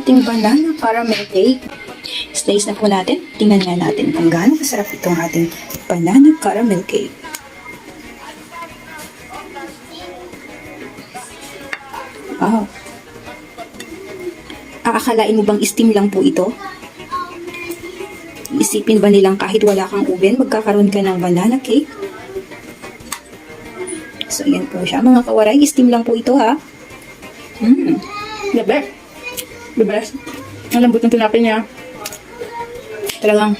ating banana caramel cake. Slice na po natin. Tingnan nga natin kung gaano kasarap itong ating banana caramel cake. Wow. Aakalain mo bang steam lang po ito? Isipin ba nilang kahit wala kang oven, magkakaroon ka ng banana cake? So, yan po siya. Mga kawaray, steam lang po ito, ha? The best. The best. Ang lambot ng tinapay niya. Talagang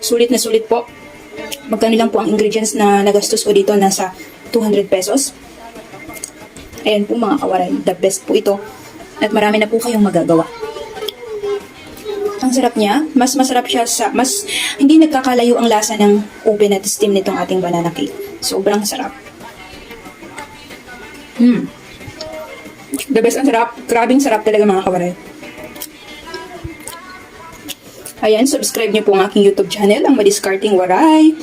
sulit na sulit po. Magkano lang po ang ingredients na nagastos ko dito? Nasa 200 pesos. Ayan po mga kawaray. The best po ito. At marami na po kayong magagawa. Ang sarap niya. Mas masarap siya sa... Hindi nagkakalayo ang lasa ng oven at steam nitong ating banana cake. Sobrang sarap. The best ang sarap. Grabing sarap talaga mga kawaray. Ayan, subscribe niyo po ang aking YouTube channel, ang Madiskarting Waray.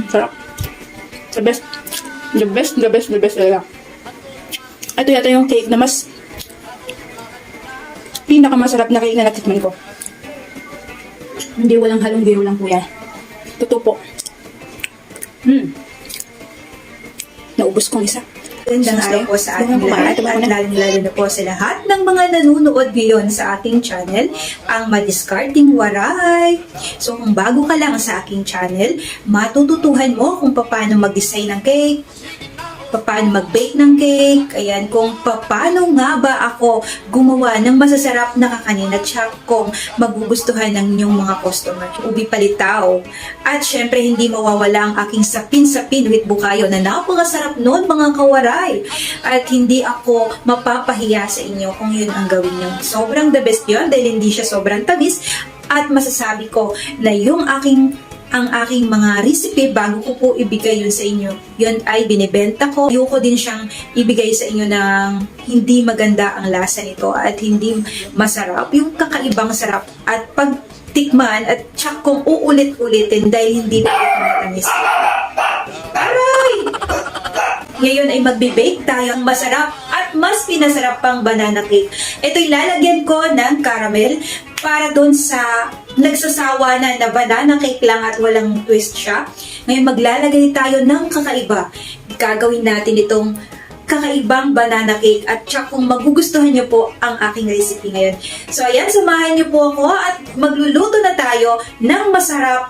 Sarap. The best. The best, the best, the best talaga. Ito yata yung cake na mas pinakamasarap na cake na natikman ko. Hindi walang halong biro lang po yan. Totoo po. Naubos kong isa. Magandang araw po sa ating lahat at lalo na po sa lahat ng mga nanonood ngayon sa aking channel, ang Madiskarting Waray. So kung bago ka lang sa aking channel, matututuhan mo kung paano mag-design ng cake, paano mag-bake ng cake, ayan, kung paano nga ba ako gumawa ng masasarap na kakanin at siya kung magugustuhan ng inyong mga customer. Ubi palitaw. At syempre, hindi mawawala ang aking sapin-sapin with bukayo na napakasarap noon mga kawaray. At hindi ako mapapahiya sa inyo kung yun ang gawin nyo. Sobrang the best yun dahil hindi siya sobrang tamis at masasabi ko na ang aking mga recipe, bago ko po ibigay yun sa inyo, yun ay binibenta ko. Ayoko din siyang ibigay sa inyo ng hindi maganda ang lasa nito at hindi masarap. Yung kakaibang sarap at pagtikman at tsak kong uulit-ulitin dahil hindi na ito matamis. Aray! Ngayon ay magbe-bake tayo ng masarap at mas pinasarap pang banana cake. Ito'y lalagyan ko ng caramel para doon sa nagsasawa na banana cake lang at walang twist siya. Ngayon maglalagay tayo ng kakaiba. Gagawin natin itong kakaibang banana cake at tsak kung magugustuhan niyo po ang aking recipe ngayon. So ayan, samahan niyo po ako at magluluto na tayo ng masarap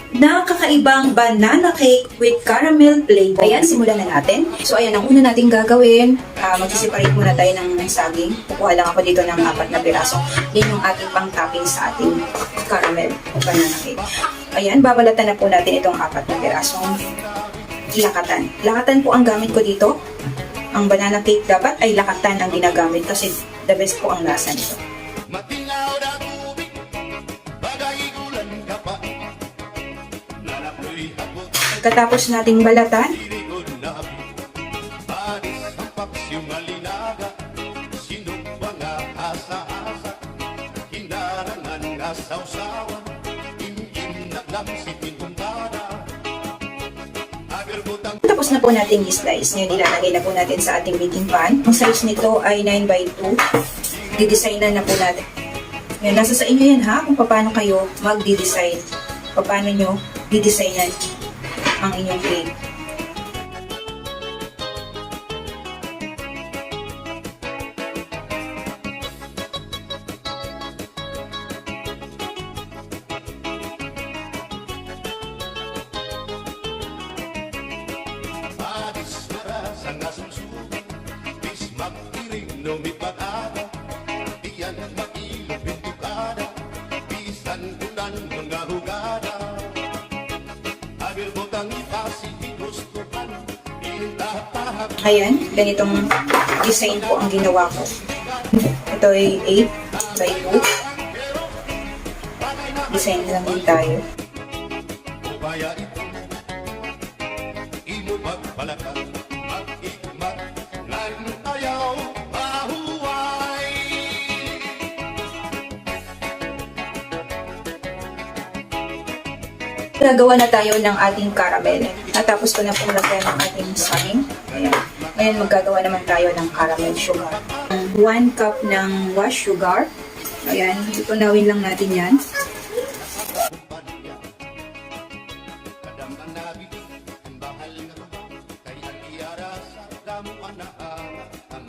na kakaibang banana cake with caramel flavor. Ayan, simulan na natin. So, ayan, ang una natin gagawin, magsiseparate muna tayo ng saging. Kukuha lang ako dito ng 4 na piraso. Yan yung ating pang-topping sa ating caramel banana cake. Ayan, babalatan na po natin itong 4 na pirasong lakatan. Lakatan po ang gamit ko dito. Ang banana cake dapat ay lakatan ang ginagamit kasi the best po ang lasa nito. Pagkatapos nating balatan, tapos na po natin i-slice. Ngayon ilalagay na po natin sa ating baking pan. Ang size nito ay 9x2. Didesignan na po natin. Ngayon, nasa sa inyo yan ha, kung paano kayo mag-design. Paano nyo didesignan ang inyong cake. Ayan, ganitong design po ang ginawa ko. Ito ay 8x2. Design lang din tayo. Gagawa na tayo ng ating caramel. Natapos ko na pong lagyan ng ating saging. Ayan. Ngayon maggagawa naman tayo ng caramel sugar. 1 cup ng wash sugar. Ayan, ipunawin lang natin yan.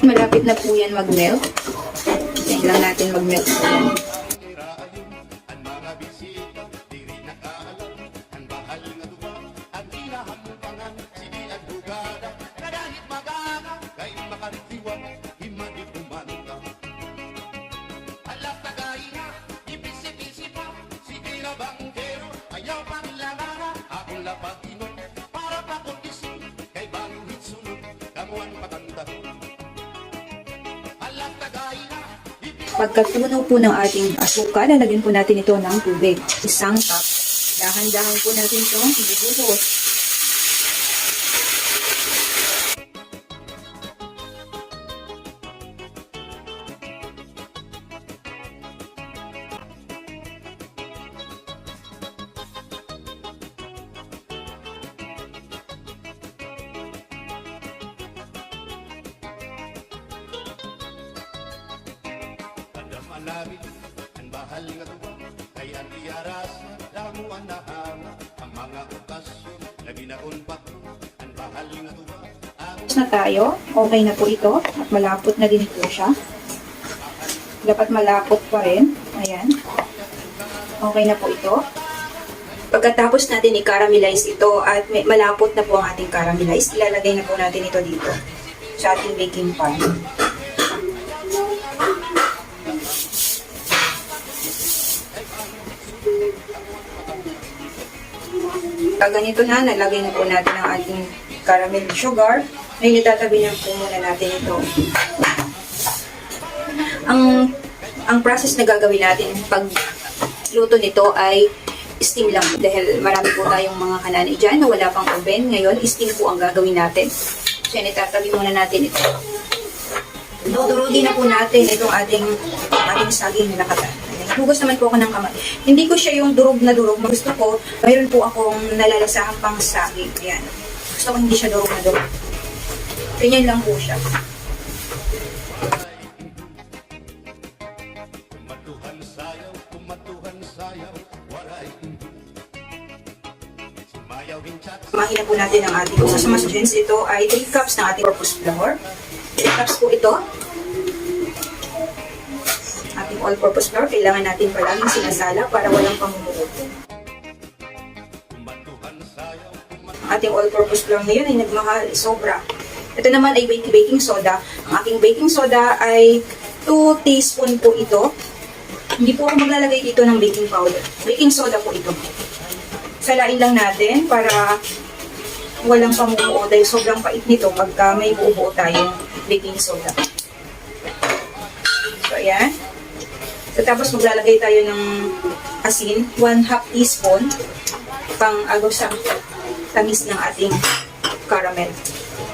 Malapit na po yan mag-melt. Ayan lang natin mag-melt po yan. Pagkatunaw po ng ating asukal, lalagyan po natin ito ng tubig. 1 cup. Dahan-dahan po natin itong ibubuhos. Malapit ang bahal nga tuwa kay Ati Aras damo anahan ang mga okasyon lagi na unpak ang bahal nga tuwa Tapos na tayo. Okay na po ito. At malapot na din po siya. Dapat malapot pa rin. Ayan. Okay na po ito. Pagkatapos natin i-caramelize ito at malapot na po ang ating caramelize, ilalagay na po natin ito dito sa ating baking pan. Pag ganito na, nalagay na po natin ang ating caramel sugar. Ngayon, itatabi na po muna natin ito. Ang process na gagawin natin pag luto nito ay steam lang. Dahil marami po tayong mga kanani dyan na wala pang oven. Ngayon, steam po ang gagawin natin. So, yan, itatabi muna natin ito. Dudurugin na po natin itong ating saging na nakatan. Hugas naman po ako ng kamay. Hindi ko siya yung durog na durog. Gusto ko, mayroon po akong nalalasahang pang saging. Ayan. Gusto ko hindi siya durog na durog. Ganyan lang po siya. Kumahin na po natin ang ating sa mas ito ay 3 cups ng ating purpose flour. 3 cups po ito. Ating all-purpose flour, kailangan natin palaging sinasala para walang pamumuot. Ating all-purpose flour ngayon ay nagmahal, sobra. Ito naman ay baking soda. Ang aking baking soda ay 2 teaspoon po ito. Hindi po ako maglalagay dito ng baking powder. Baking soda po ito. Salain lang natin para walang pamumuo dahil sobrang pait nito pagka may buo-buo tayong baking soda. So, ayan. So, tapos maglalagay tayo ng asin, 1/2 teaspoon pang agaw sa tamis ng ating caramel.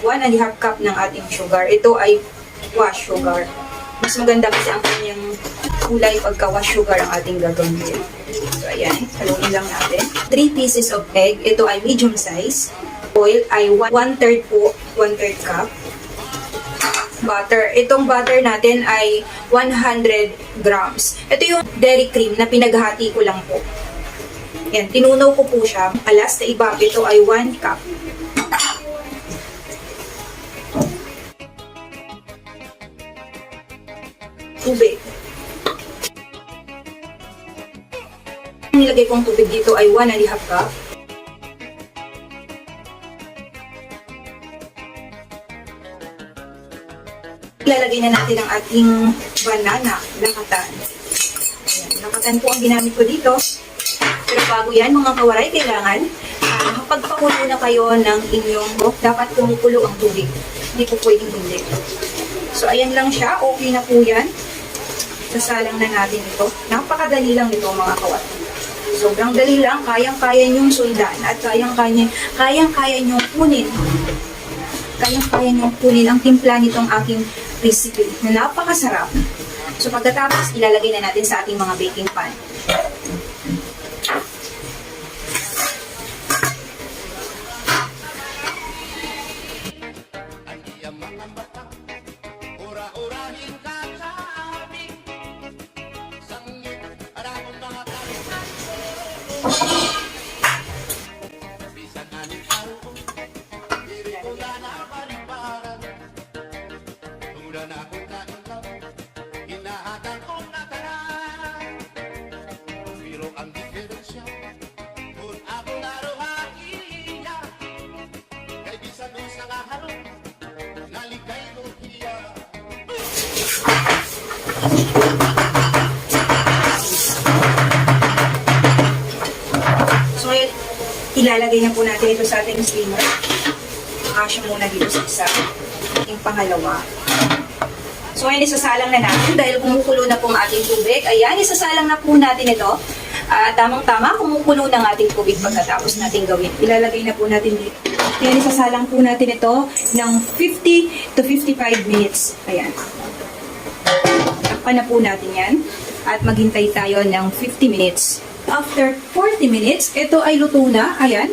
1.5 cup ng ating sugar. Ito ay wash sugar. Mas maganda kasi ang kanyang kulay pagka wash sugar ang ating gagawin. So, ayan. Haluin lang natin. 3 pieces of egg. Ito ay medium size. Oil ay 1/3 po, 1/3 cup. Butter. Itong butter natin ay 100 grams. Ito yung dairy cream na pinaghati ko lang po. Yan, tinunaw ko po siya. Alas na iba, ito ay 1 cup. Tubig. Ang nilagay kong tubig dito ay 1.5 cup. Ilalagay na natin ang ating banana, lakatan. Ayan, lakatan po ang ginamit ko dito. Pero bago yan, mga kawaray, kailangan pagpakulo na kayo ng inyong dapat kumukulo ang tubig. Hindi po pwedeng hindi. So, ayan lang siya. Okay na po yan. Sasalang na natin ito. Napakadali lang ito, mga kawaray. Sobrang dali lang. Kayang-kaya nyong sundan at kayang-kaya nyong kunin. Kayang-kaya nyong kunin ang timpla nitong aking recipe na napakasarap. So pagkatapos, ilalagay na natin sa ating mga baking pan. So, ngayon, ilalagay na po natin ito sa ating steamer. Kasya muna dito sa isa. Yung pangalawa. So, ngayon isasalang na natin dahil kumukulo na po ang ating tubig. Ayan, isasalang na po natin ito. Tamang-tama, kumukulo na ang ating tubig pagkatapos natin gawin. Ilalagay na po natin dito. Ayan, isasalang po natin ito ng 50 to 55 minutes. Ayan. Takpan na po natin yan. At maghintay tayo ng 50 minutes. After 40 minutes, ito ay luto na. Ayan.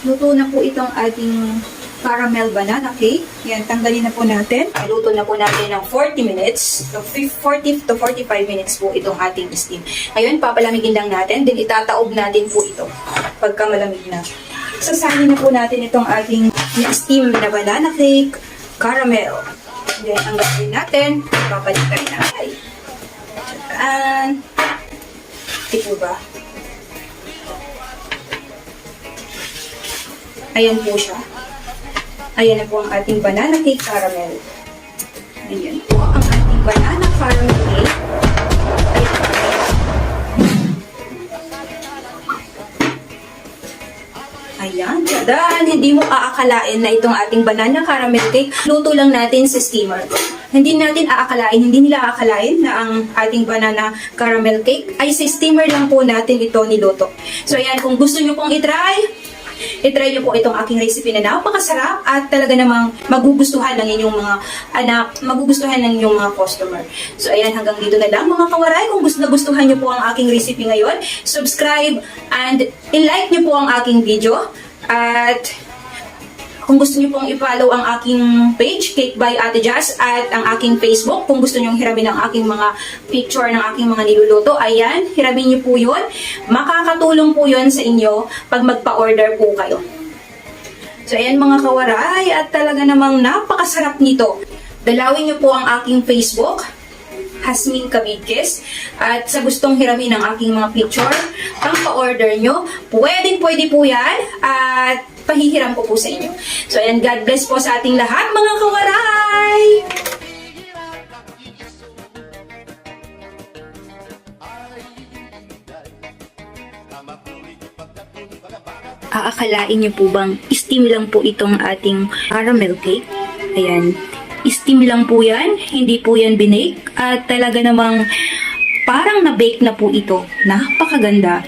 Luto na po itong ating caramel banana cake. Yan, tanggalin na po natin. Luto na po natin ng 40 minutes. So, 40 to 45 minutes po itong ating steam. Ngayon, papalamigin lang natin. Then, itataob natin po ito pagka malamig na. Sasahin na po natin itong ating steam na banana cake, caramel. Then, ang gagawin natin, papalitan na ay ito ba? Ayan po siya. Ayan na po ang ating banana cake caramel. Ayan po ang ating banana caramel cake. Ayan. Dan, hindi mo aakalain na itong ating banana caramel cake, luto lang natin sa steamer. Hindi natin aakalain, hindi nila aakalain na ang ating banana caramel cake ay sa steamer lang po natin ito niluto. So ayan, kung gusto nyo pong itry nyo po itong aking recipe na napakasarap at talaga namang magugustuhan ng inyong mga anak, magugustuhan ng inyong mga customer. So ayan, hanggang dito na lang mga kawaray. Kung gustuhan nyo po ang aking recipe ngayon, subscribe and i-like nyo po ang aking video. At kung gusto niyo pong i-follow ang aking page, Cake by Ate Jazz, at ang aking Facebook, kung gusto niyo hiramin ang aking mga picture ng aking mga niluluto, ayan, hiramin niyo po yun. Makakatulong po yun sa inyo pag magpa-order po kayo. So, ayan mga kawaray, at talaga namang napakasarap nito. Dalawin niyo po ang aking Facebook, Hasmin Kabigkes, at sa gustong hiramin ang aking mga picture, pang pa-order nyo, pwede po yan, at pahihiram ko po sa inyo. So, ayan, God bless po sa ating lahat, mga kawaray! Aakalain niyo po bang steam lang po itong ating caramel cake? Ayan, steam lang po yan, hindi po yan binake. At talaga namang parang na-bake na po ito. Napakaganda.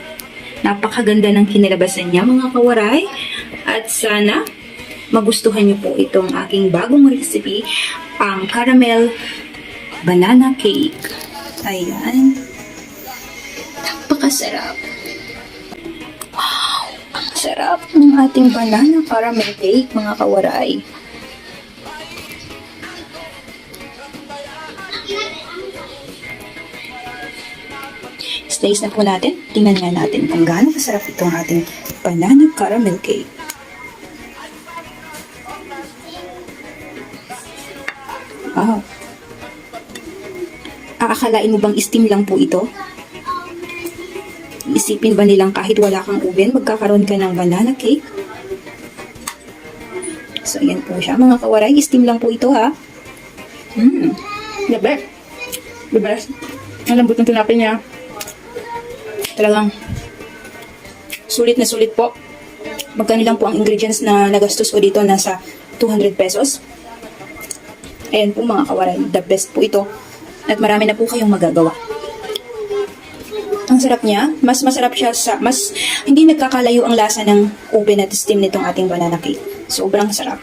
Napakaganda ng kinalabasan niya, mga kawaray. At sana magustuhan niyo po itong aking bagong recipe, ang caramel banana cake. Ayan. Napakasarap. Wow! Ang sarap ng ating banana caramel cake, mga kawaray. Slice na po natin. Tingnan nga natin kung gaano kasarap itong ating banana caramel cake. Wow. Aakalain mo bang steam lang po ito? Isipin ba nilang kahit wala kang oven, magkakaroon ka ng banana cake? So, ayan po siya. Mga kawaray, steam lang po ito, ha? The best. The best. Ang lambot ng tinapay niya. Talagang sulit na sulit po. Magkano lang po ang ingredients na nagastos ko dito? Nasa 200 pesos. Ayan po mga kawaray, the best po ito. At marami na po kayong magagawa. Ang sarap niya. Mas masarap siya sa, hindi nagkakalayo ang lasa ng oven at steam nitong ating banana cake. Sobrang sarap.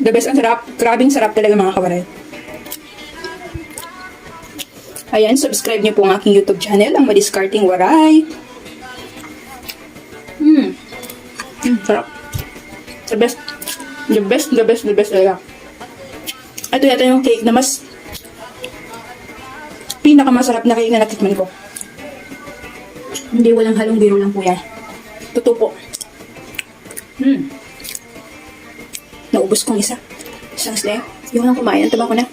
The best, ang sarap. Grabing sarap talaga mga kawaray. Ayan, subscribe niyo po ang aking YouTube channel, ang Madiskarting Waray. Sarap. The best. The best, the best, the best talaga. Ito yata yung cake na mas pinakamasarap na cake na natikman ko. Hindi, walang halong biro lang po yan. Totoo po. Naubos kong isa. Isang slab. Yung lang kumain, ang taba ko na.